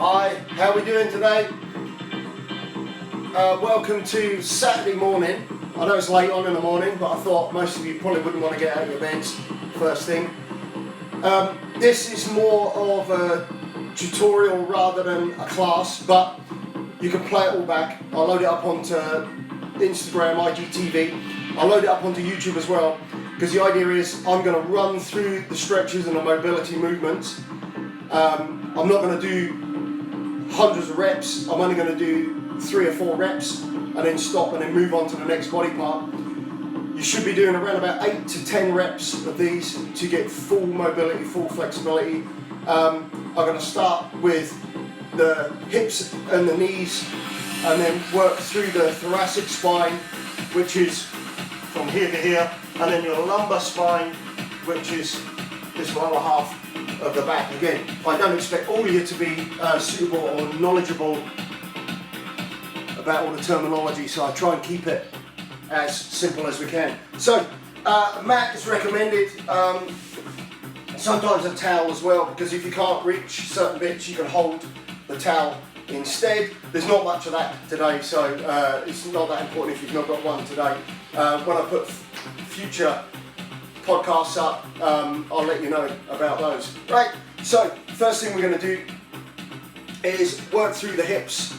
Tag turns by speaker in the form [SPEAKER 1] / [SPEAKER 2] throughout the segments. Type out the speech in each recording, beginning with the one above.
[SPEAKER 1] Hi, how are we doing today? Welcome to Saturday morning. I know it's late on in the morning, but I thought most of you probably wouldn't want to get out of your beds first thing. This is more of a tutorial rather than a class, but you can play it all back. I'll load it up onto Instagram, IGTV. I'll load it up onto YouTube as well, because the idea is I'm going to run through the stretches and the mobility movements. I'm not going to do hundreds of reps. I'm only going to do 3 or 4 reps and then stop and then move on to the next body part. You should be doing around about 8 to 10 reps of these to get full mobility, full flexibility. I'm going to start with the hips and the knees and then work through the thoracic spine, which is from here to here, and then your lumbar spine, which is this lower half of the back. Again, I don't expect all of you to be suitable or knowledgeable about all the terminology, so I try and keep it as simple as we can. So, mat is recommended, sometimes a towel as well, because if you can't reach certain bits, you can hold the towel instead. There's not much of that today, so it's not that important if you've not got one today. When I put future podcasts up, I'll let you know about those. Right, so first thing we're going to do is work through the hips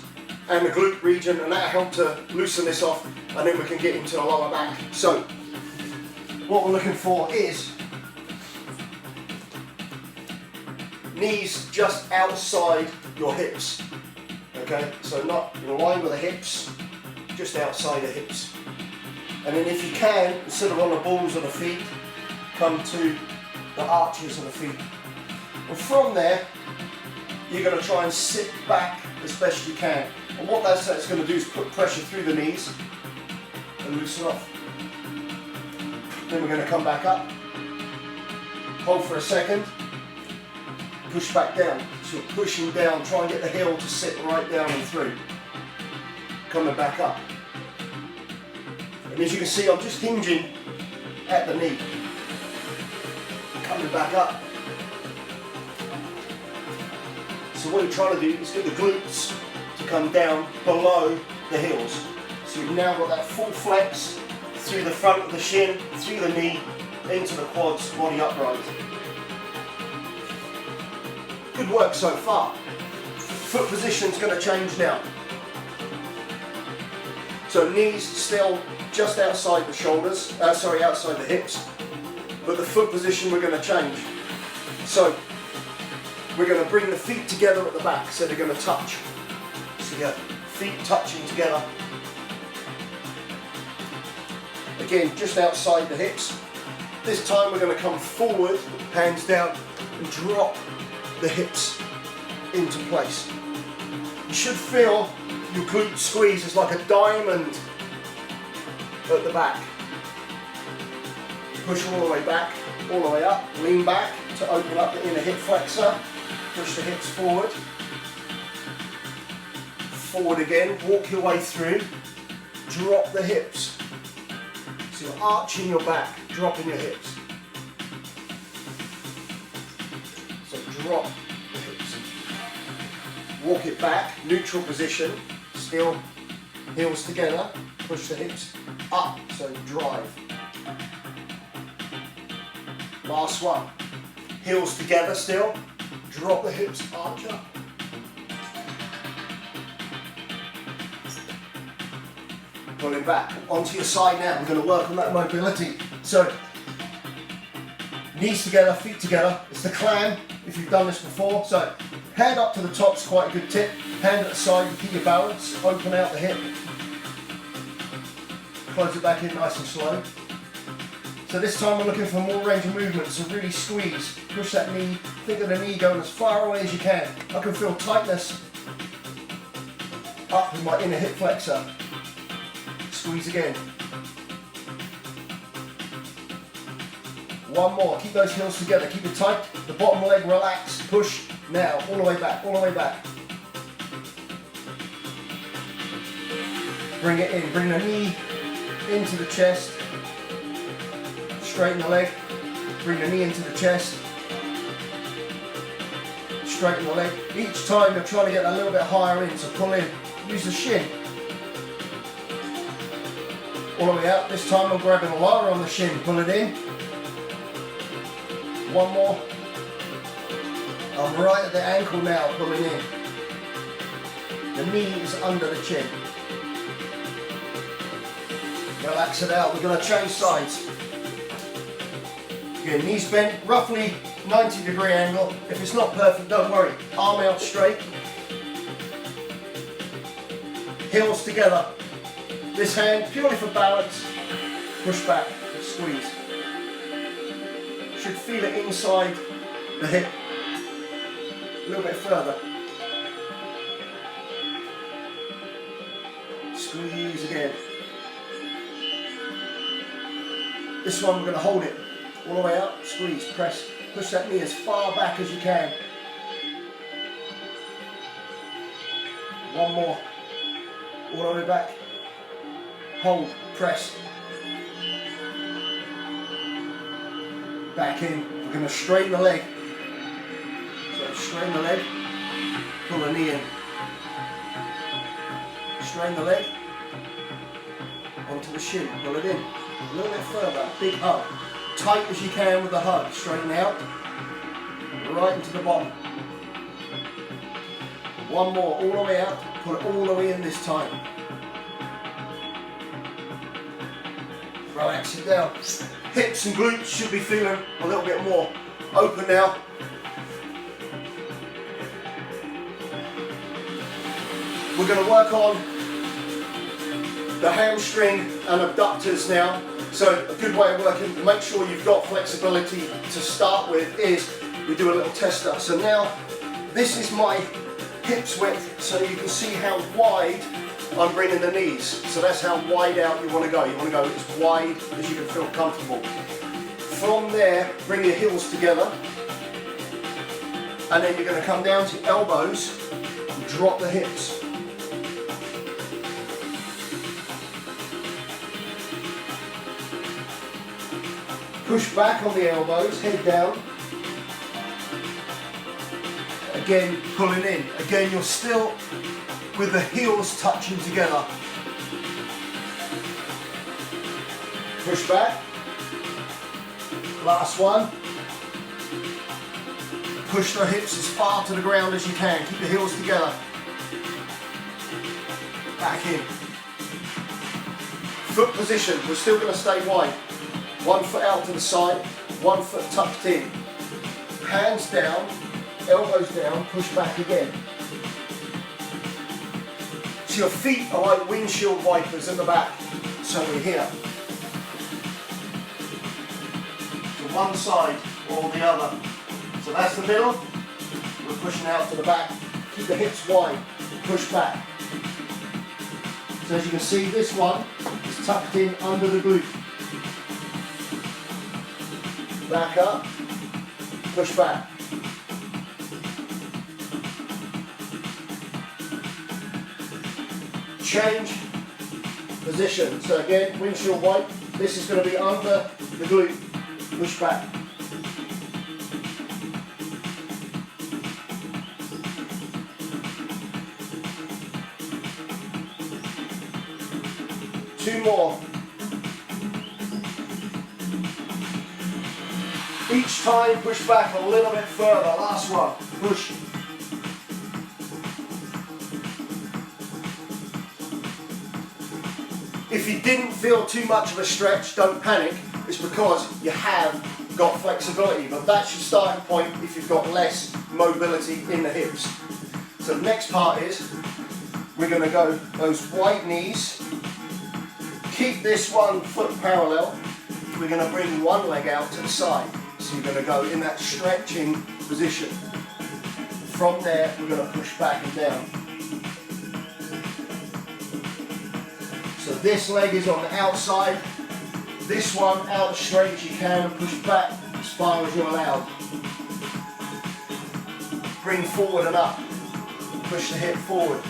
[SPEAKER 1] and the glute region, and that'll help to loosen this off, and then we can get into the lower back. So what we're looking for is knees just outside your hips. Okay, so not in line with the hips, just outside the hips. And then if you can, instead of on the balls of the feet, come to the arches of the feet. And from there, you're going to try and sit back as best you can. And what that's going to do is put pressure through the knees and loosen off. Then we're going to come back up, hold for a second, push back down. So you're pushing down, try and get the heel to sit right down and through. Coming back up. And as you can see, I'm just hinging at the knee. Coming back up. So what you're trying to do is get the glutes to come down below the heels. So you've now got that full flex through the front of the shin, through the knee, into the quads, body upright. Good work so far. Foot position's going to change now. So knees still just outside the shoulders, outside the hips, but the foot position we're going to change. So we're going to bring the feet together at the back, so they're going to touch. So you got feet touching together. Again, just outside the hips. This time we're going to come forward, hands down, and drop the hips into place. You should feel your glute squeeze is like a diamond at the back. Push all the way back, all the way up, lean back to open up the inner hip flexor, push the hips forward, forward again, walk your way through, drop the hips. So you're arching your back, dropping your hips. So drop the hips. Walk it back, neutral position, still heels together, push the hips up, so drive. Last one, heels together still, drop the hips, arch up. Pulling back, onto your side now, we're going to work on that mobility. So, knees together, feet together, it's the clam if you've done this before. So, hand up to the top is quite a good tip, hand at the side, you keep your balance, open out the hip. Close it back in nice and slow. So this time we're looking for more range of movement, so really squeeze, push that knee, think of the knee going as far away as you can. I can feel tightness up in my inner hip flexor. Squeeze again. One more, keep those heels together, keep it tight, the bottom leg relaxed, push, now, all the way back, all the way back. Bring it in, bring the knee into the chest. Straighten the leg, bring the knee into the chest. straighten the leg. Each time you're trying to get a little bit higher in, so pull in, use the shin. All the way out, this time I'm grabbing lower on the shin, pull it in. One more. I'm right at the ankle now, pulling in. The knee is under the chin. Relax it out, we're going to change sides. Again, knees bent, roughly 90-degree angle. If it's not perfect, don't worry. Arm out straight. Heels together. This hand, purely for balance. Push back, squeeze. Should feel it inside the hip. A little bit further. Squeeze again. This one we're going to hold it all the way up, squeeze, press, push that knee as far back as you can. One more, all the way back, hold, press. Back in, we're going to straighten the leg. So straighten the leg, pull the knee in. Straighten the leg, onto the shin, pull it in. A little bit further, big hug. Tight as you can with the hug, straighten out. Right into the bottom. One more, all the way out, pull it all the way in this time. Relax it down. Hips and glutes should be feeling a little bit more open now. We're going to work on the hamstring and abductors now. So a good way of working to make sure you've got flexibility to start with is we do a little tester. So now this is my hips width, so you can see how wide I'm bringing the knees. So that's how wide out you want to go. You want to go as wide as you can feel comfortable. From there, bring your heels together, and then you're going to come down to elbows and drop the hips. Push back on the elbows, head down. Again, pulling in. Again, you're still with the heels touching together. Push back. Last one. Push the hips as far to the ground as you can. Keep the heels together. Back in. Foot position, we're still going to stay wide. 1 foot out to the side, 1 foot tucked in. Hands down, elbows down, push back again. So your feet are like windshield wipers in the back. So we're here. To one side or the other. So that's the middle. We're pushing out to the back. Keep the hips wide, push back. So as you can see, this one is tucked in under the glute. Back up, push back. Change position. So again, windshield wipe. This is going to be under the glute. Push back. Two more. Each time push back a little bit further. Last one. Push. If you didn't feel too much of a stretch, don't panic. It's because you have got flexibility, but that's your starting point if you've got less mobility in the hips. So the next part is we're going to go those wide knees. Keep this 1 foot parallel. We're going to bring one leg out to the side. So you're going to go in that stretching position. From there, we're going to push back and down. So this leg is on the outside. This one out as straight as you can and push back as far as you're allowed. Bring forward and up. Push the hip forward.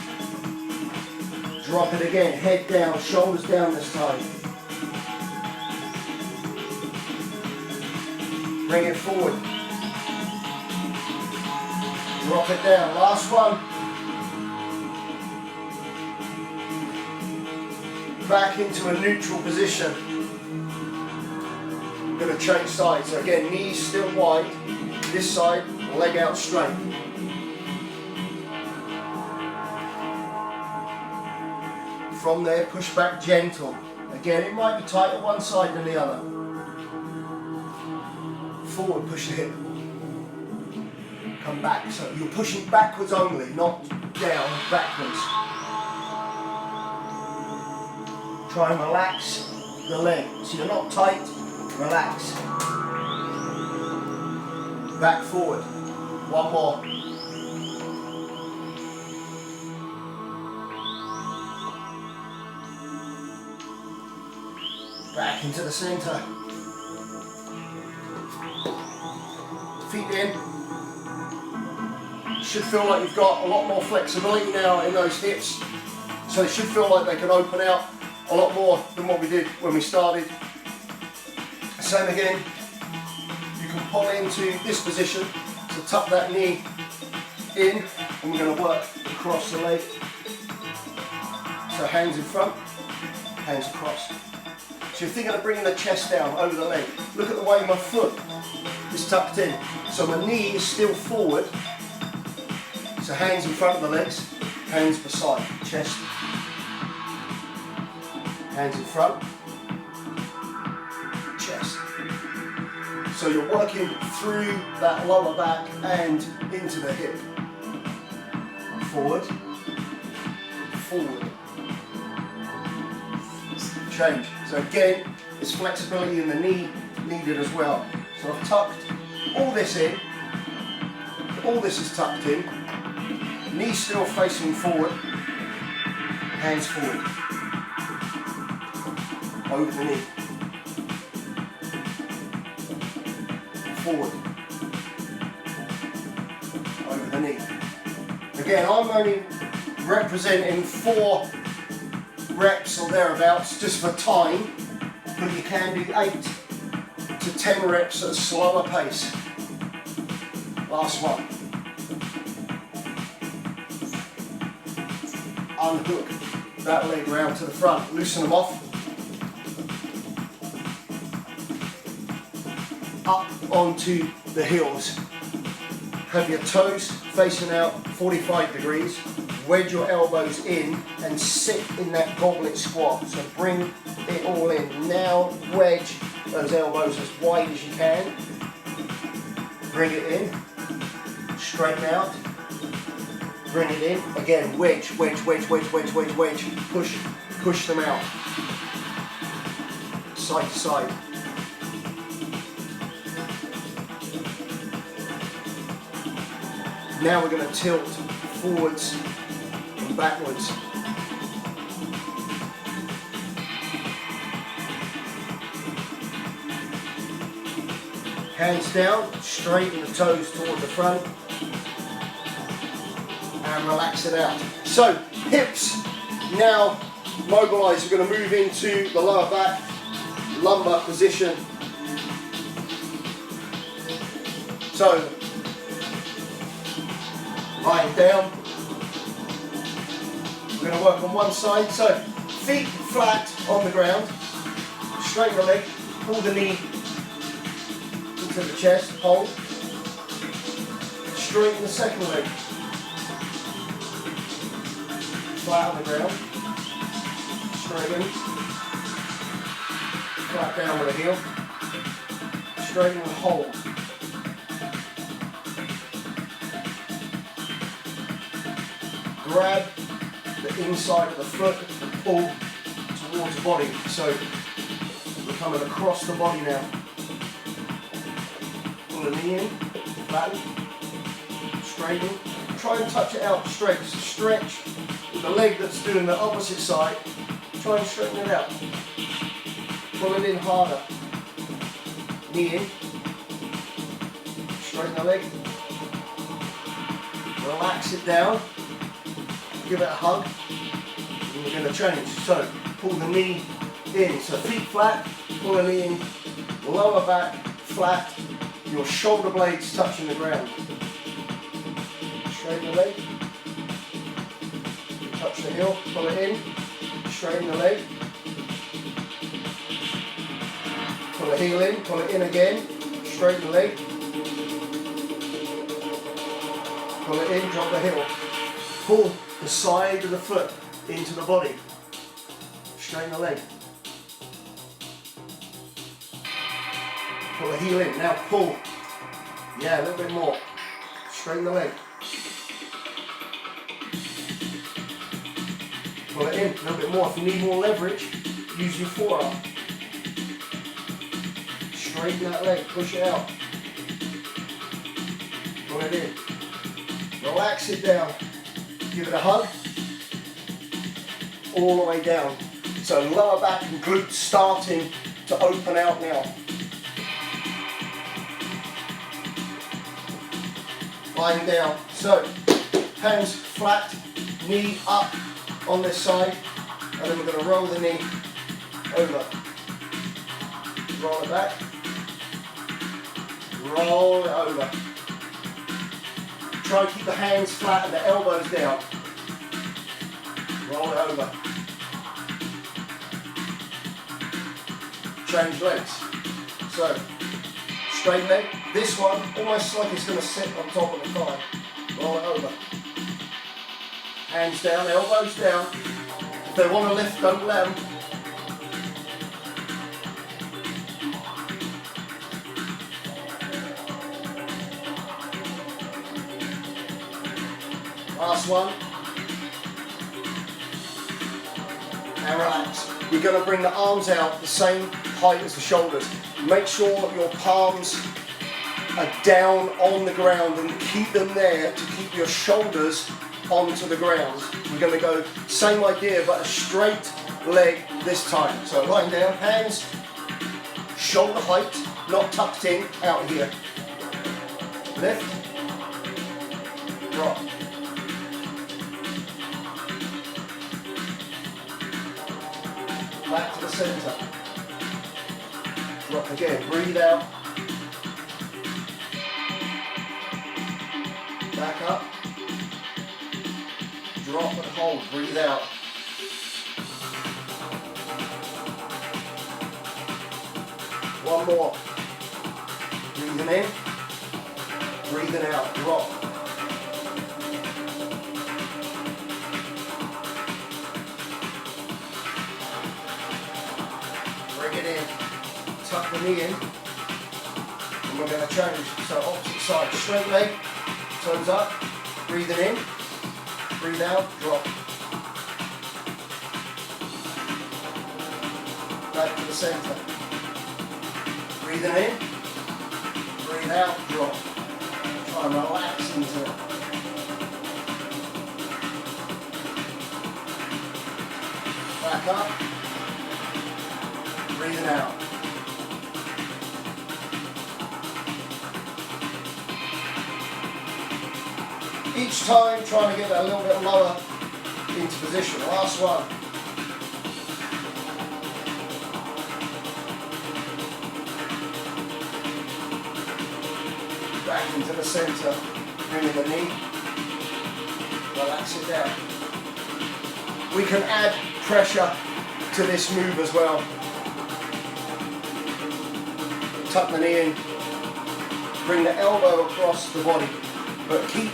[SPEAKER 1] Drop it again. Head down, shoulders down this time. Bring it forward. Drop it down, last one. Back into a neutral position. I'm going to change sides. So again, knees still wide. This side, leg out straight. From there, push back gentle. Again, it might be tighter one side than the other. Forward, push the hip. Come back. So you're pushing backwards only, not down, backwards. Try and relax the leg. So you're not tight, relax. Back forward. One more. Back into the center. Feet in. You should feel like you've got a lot more flexibility now in those hips. So they should feel like they can open out a lot more than what we did when we started. Same again, you can pull into this position, so tuck that knee in, and we're going to work across the leg. So hands in front, hands across. So you're thinking of bringing the chest down over the leg. Look at the way my foot is tucked in. So my knee is still forward. So hands in front of the legs, hands beside, chest. Hands in front, chest. So you're working through that lower back and into the hip. Forward, forward. Change. So again, there's flexibility in the knee needed as well. So I've tucked all this in. All this is tucked in. Knee still facing forward. Hands forward. Over the knee. Forward. Over the knee. Again, I'm only representing 4 reps or thereabouts just for time, but you can do 8 to 10 reps at a slower pace. Last one. Unhook that leg round to the front, loosen them off. Up onto the heels. Have your toes facing out 45 degrees. Wedge your elbows in and sit in that goblet squat. So bring it all in. Now wedge those elbows as wide as you can. Bring it in. Straighten out. Bring it in. Again, wedge, wedge, wedge, wedge, wedge, wedge, wedge. Push them out. Side to side. Now we're going to tilt forwards and backwards. Hands down, straighten the toes toward the front and relax it out. So hips now mobilized. We're going to move into the lower back lumbar position. So lying down. We're going to work on one side. So feet flat on the ground. Straighten the leg. Pull the knee into the chest. Hold. Straighten the second leg. Flat on the ground. Straighten. Flat down with the heel. Straighten and hold. Grab the inside of the foot and pull towards the body. So we're coming across the body now. Pull the knee in, flatten, straighten. Try and touch it out straight. So stretch with the leg that's doing the opposite side. Try and straighten it out. Pull it in harder. Knee in. Straighten the leg. Relax it down. Give it a hug, and we're going to change. So pull the knee in, so feet flat, pull the knee in, lower back flat, your shoulder blades touching the ground. straighten the leg, touch the heel, pull it in, straighten the leg, pull the heel in, pull it in again, straighten the leg, pull it in, drop the heel, pull the side of the foot into the body, straighten the leg, pull the heel in, now pull, yeah, a little bit more, straighten the leg, pull it in, a little bit more. If you need more leverage, use your forearm. Straighten that leg, push it out. Pull it in. Relax it down. Give it a hug. All the way down. So lower back and glutes starting to open out now. Lying down. So hands flat, knee up on this side, and then we're going to roll the knee over. Roll it back. Roll it over. Try and keep the hands flat and the elbows down. Roll it over. Change legs. So, straight leg. This one, almost like it's going to sit on top of the thigh. Roll it over. Hands down, elbows down. If they want to lift, don't let them. Last one. And relax. You're going to bring the arms out the same height as the shoulders. Make sure that your palms are down on the ground and keep them there to keep your shoulders onto the ground. We're going to go same idea but a straight leg this time. So lying down, hands shoulder height, not tucked in, out here. Lift, drop. Back to the center. Drop again, breathe out. Back up. Drop and hold, breathe out. One more. Breathing in, breathing out, drop. Bring it in, tuck the knee in, and we're going to change. So opposite side, straight leg, toes up, breathing in. Breathe out, drop. Back to the center. Breathing in, breathe out, drop. Try and relax into it. Back up. Breathing out. Each time trying to get a little bit lower into position. Last one. Back into the center, bringing the knee. Relax it down. We can add pressure to this move as well. Tuck the knee in. Bring the elbow across the body, but keep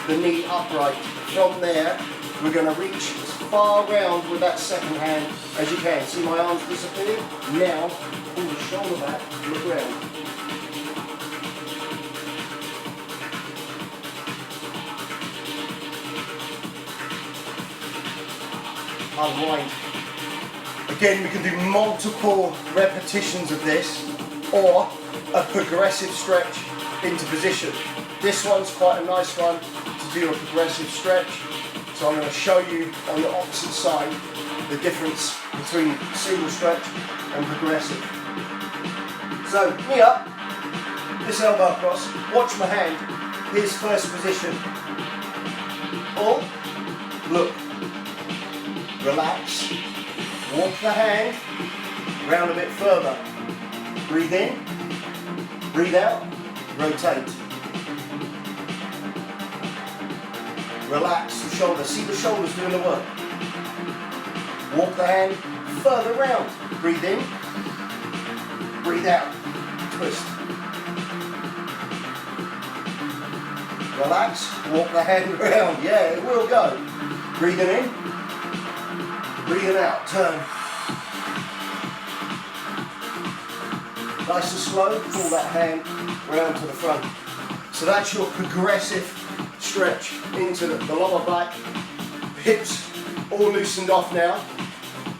[SPEAKER 1] the knee upright. From there, we're going to reach as far round with that second hand as you can. See my arms disappear? Now, pull the shoulder back, look round. Unwind. Again, we can do multiple repetitions of this, or a progressive stretch into position. This one's quite a nice one to do a progressive stretch. So I'm going to show you on the opposite side the difference between single stretch and progressive. So knee up, this elbow across, watch my hand, here's first position. Pull, look, relax, walk the hand, round a bit further. Breathe in, breathe out, rotate. Relax the shoulders. See the shoulders doing the work. Walk the hand further round. Breathe in. Breathe out. Twist. Relax. Walk the hand round. Yeah, it will go. Breathing in. Breathing out. Turn. Nice and slow. Pull that hand round to the front. So that's your progressive stretch into the lower back. Hips all loosened off now.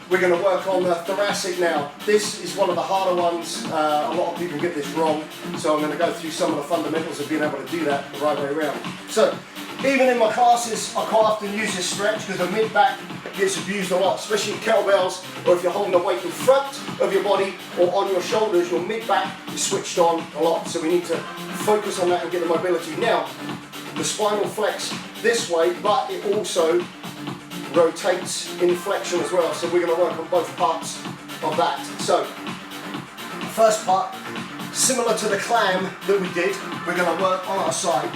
[SPEAKER 1] We're going to work on the thoracic now. This is one of the harder ones. A lot of people get this wrong. So I'm going to go through some of the fundamentals of being able to do that the right way around. So even in my classes, I quite often use this stretch because the mid-back gets abused a lot, especially in kettlebells, or if you're holding the weight in front of your body or on your shoulders, your mid-back is switched on a lot. So we need to focus on that and get the mobility. Now, the spine will flex this way, but it also rotates in flexion as well. So we're going to work on both parts of that. So, first part, similar to the clam that we did, we're going to work on our side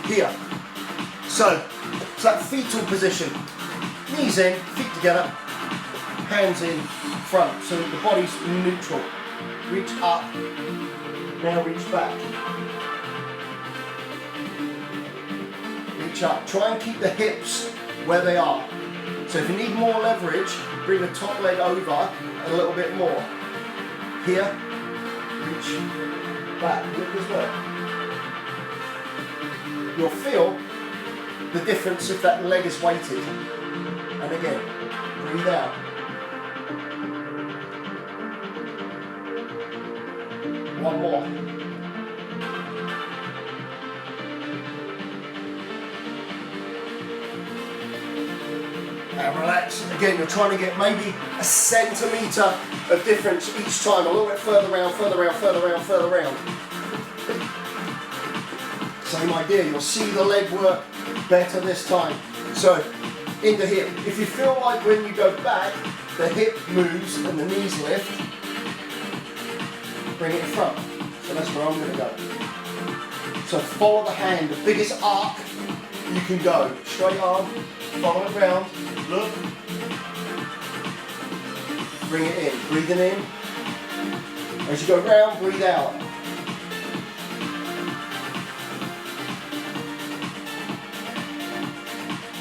[SPEAKER 1] here. So, it's that fetal position. Knees in, feet together, hands in front, so that the body's neutral. Reach up, now reach back. Reach up. Try and keep the hips where they are. So if you need more leverage, bring the top leg over a little bit more. Here, reach back. Look as well. You'll feel the difference if that leg is weighted. And again, breathe out. One more. And relax. Again, you're trying to get maybe a centimetre of difference each time. A little bit further round, further round, further round, further round. Same idea. You'll see the leg work better this time. So, in the hip. If you feel like when you go back, the hip moves and the knees lift, bring it in front. So that's where I'm going to go. So follow the hand, the biggest arc you can go. Straight arm, follow it round, look. Bring it in, breathing in. As you go round, breathe out.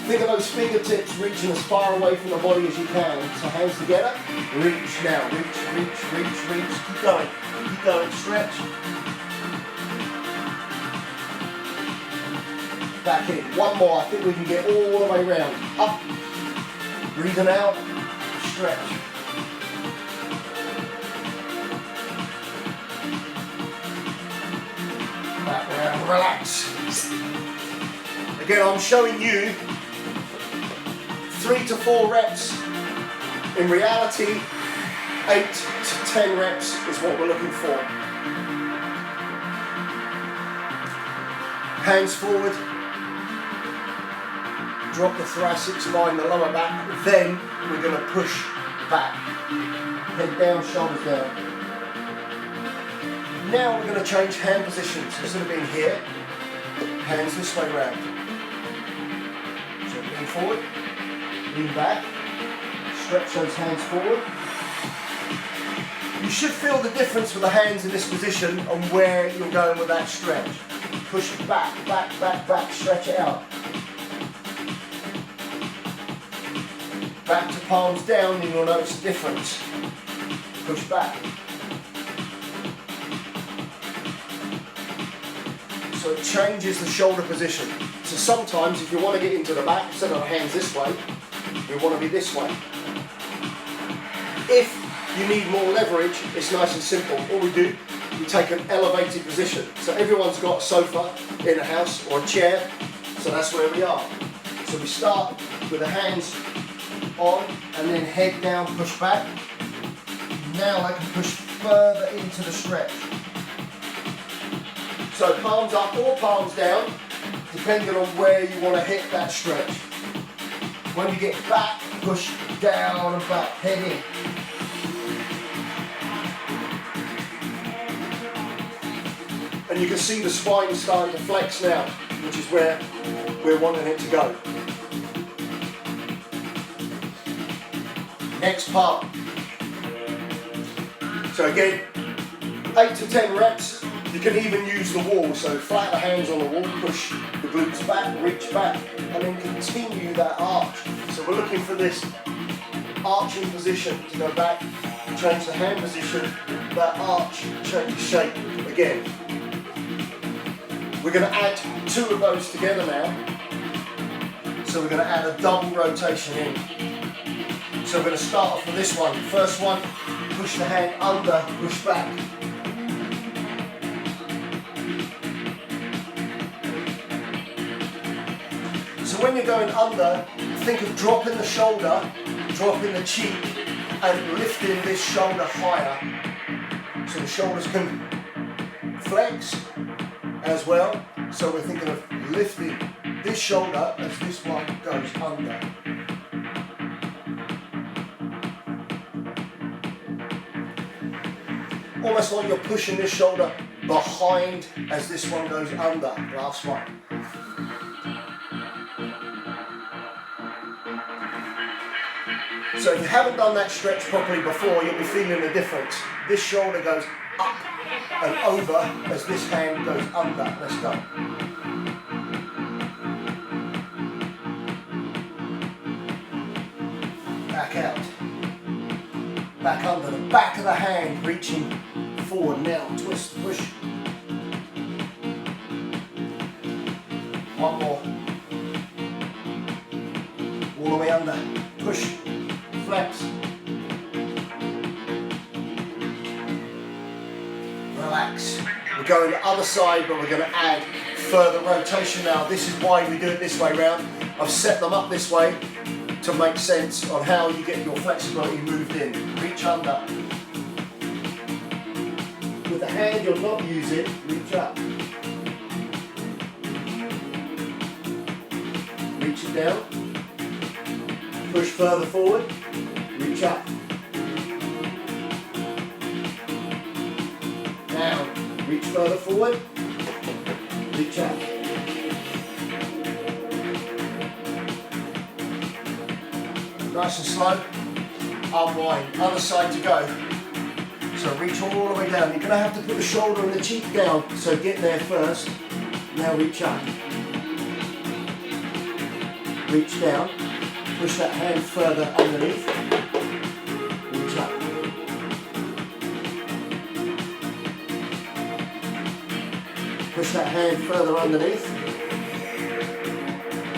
[SPEAKER 1] Think of those fingertips reaching as far away from the body as you can. So hands together, reach now, reach, reach, reach, reach. Keep going, stretch. Back in, one more, I think we can get all the way round. Up, breathing out, stretch. Back around, relax. Again, I'm showing you 3 to 4 reps. In reality, 8 to 10 reps is what we're looking for. Hands forward. Drop the thoracic spine, the lower back. Then we're going to push back. Head down, shoulders down. Now we're going to change hand positions. Instead of being here, hands this way round. So lean forward. Lean back, stretch those hands forward. You should feel the difference with the hands in this position on where you're going with that stretch. Push it back, back, back, back, stretch it out. Back to palms down and you'll notice the difference. Push back. So it changes the shoulder position. So sometimes if you want to get into the back, instead of the hands this way, we want to be this way. If you need more leverage, it's nice and simple. All we do, we take an elevated position. So everyone's got a sofa in a house or a chair, so that's where we are. So we start with the hands on and then head down, push back. Now I can push further into the stretch. So palms up or palms down, depending on where you want to hit that stretch. When you get back, push down and back, head in. And you can see the spine starting to flex now, which is where we're wanting it to go. Next part. So again, 8 to 10 reps. You can even use the wall, so flat the hands on the wall, push the glutes back, reach back, and then continue that arch. So we're looking for this arching position to go back, change the hand position, that arch changes shape again. We're going to add 2 of those together now. So we're going to add a double rotation in. So we're going to start off with this one. First one, push the hand under, push back. So when you're going under, think of dropping the shoulder, dropping the cheek, and lifting this shoulder higher. So the shoulders can flex as well. So we're thinking of lifting this shoulder as this one goes under. Almost like you're pushing this shoulder behind as this one goes under. Last one. So if you haven't done that stretch properly before, you'll be feeling the difference. This shoulder goes up and over as this hand goes under. Let's go. Back out. Back under the back of the hand, reaching forward now. Twist, push. One more. All the way under. Push. Flex. Relax. We're going the other side, but we're going to add further rotation now. This is why we do it this way round. I've set them up this way to make sense on how you get your flexibility moved in. Reach under. With the hand you're not using, reach up. Reach it down. Push further forward. Reach up. Down. Reach further forward. Reach up. Nice and slow. Unwind. Other side to go. So reach all the way down. You're going to have to put the shoulder and the cheek down. So get there first. Now reach up. Reach down. Push that hand further underneath. Reach up. Push that hand further underneath.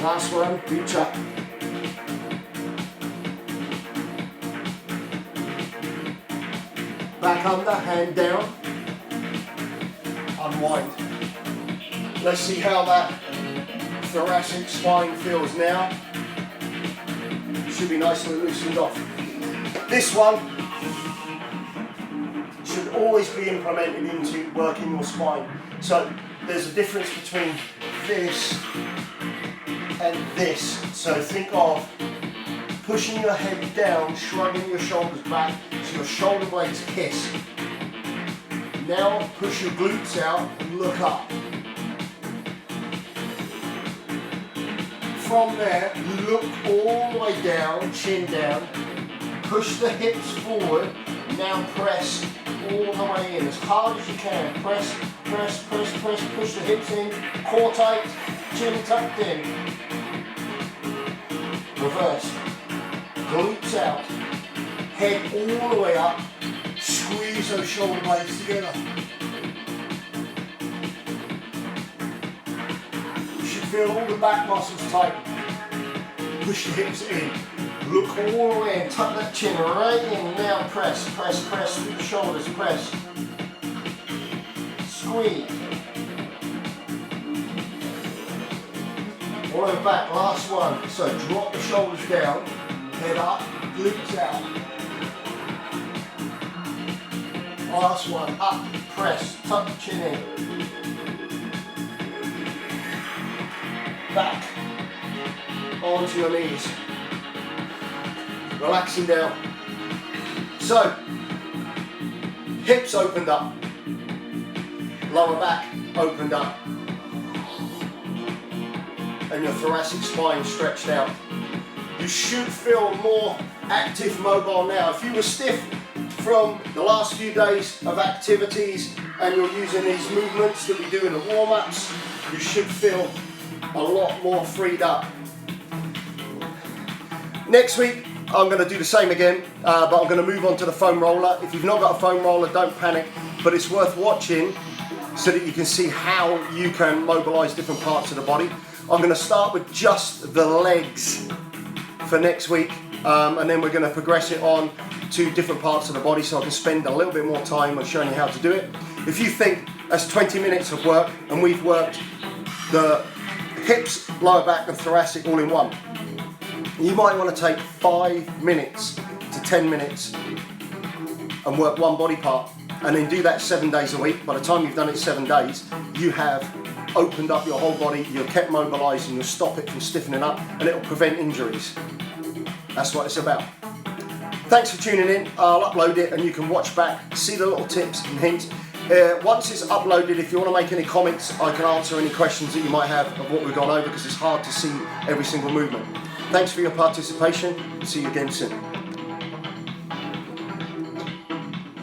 [SPEAKER 1] Last one, reach up. Back under, hand down. Unwind. Let's see how that thoracic spine feels now. Should be nicely loosened off. This one should always be implemented into working your spine. So there's a difference between this and this. So think of pushing your head down, shrugging your shoulders back so your shoulder blades kiss. Now push your glutes out and look up. From there, look all the way down, chin down, push the hips forward, now press all the way in, as hard as you can. Press, press, press, press, push the hips in, core tight, chin tucked in. Reverse, glutes out, head all the way up, squeeze those shoulder blades together. Feel all the back muscles tighten. Push the hips in. Look all the way in. Tuck that chin right in. Now press, press, press through the shoulders. Press. Squeeze. All the way back. Last one. So drop the shoulders down. Head up. Glutes out. Last one. Up. Press. Tuck the chin in. Back onto your knees, relaxing down. So, hips opened up, lower back opened up. and your thoracic spine stretched out. You should feel more active, mobile now. If you were stiff from the last few days of activities and you're using these movements that we do in the warm-ups, you should feel a lot more freed up. Next week, I'm going to do the same again, but I'm going to move on to the foam roller. If you've not got a foam roller, don't panic, but it's worth watching so that you can see how you can mobilize different parts of the body. I'm going to start with just the legs for next week, and then we're going to progress it on to different parts of the body so I can spend a little bit more time on showing you how to do it. If you think that's 20 minutes of work and we've worked the hips, lower back and thoracic all in one, you might want to take 5 minutes to 10 minutes and work one body part, and then do that 7 days a week. By the time you've done it 7 days, you have opened up your whole body, you're kept mobilized, and you'll stop it from stiffening up, and it'll prevent injuries. That's what it's about. Thanks for tuning in. I'll upload it and you can watch back, see the little tips and hints. Once it's uploaded, if you want to make any comments, I can answer any questions that you might have of what we've gone over, because it's hard to see every single movement. Thanks for your participation. See you again soon.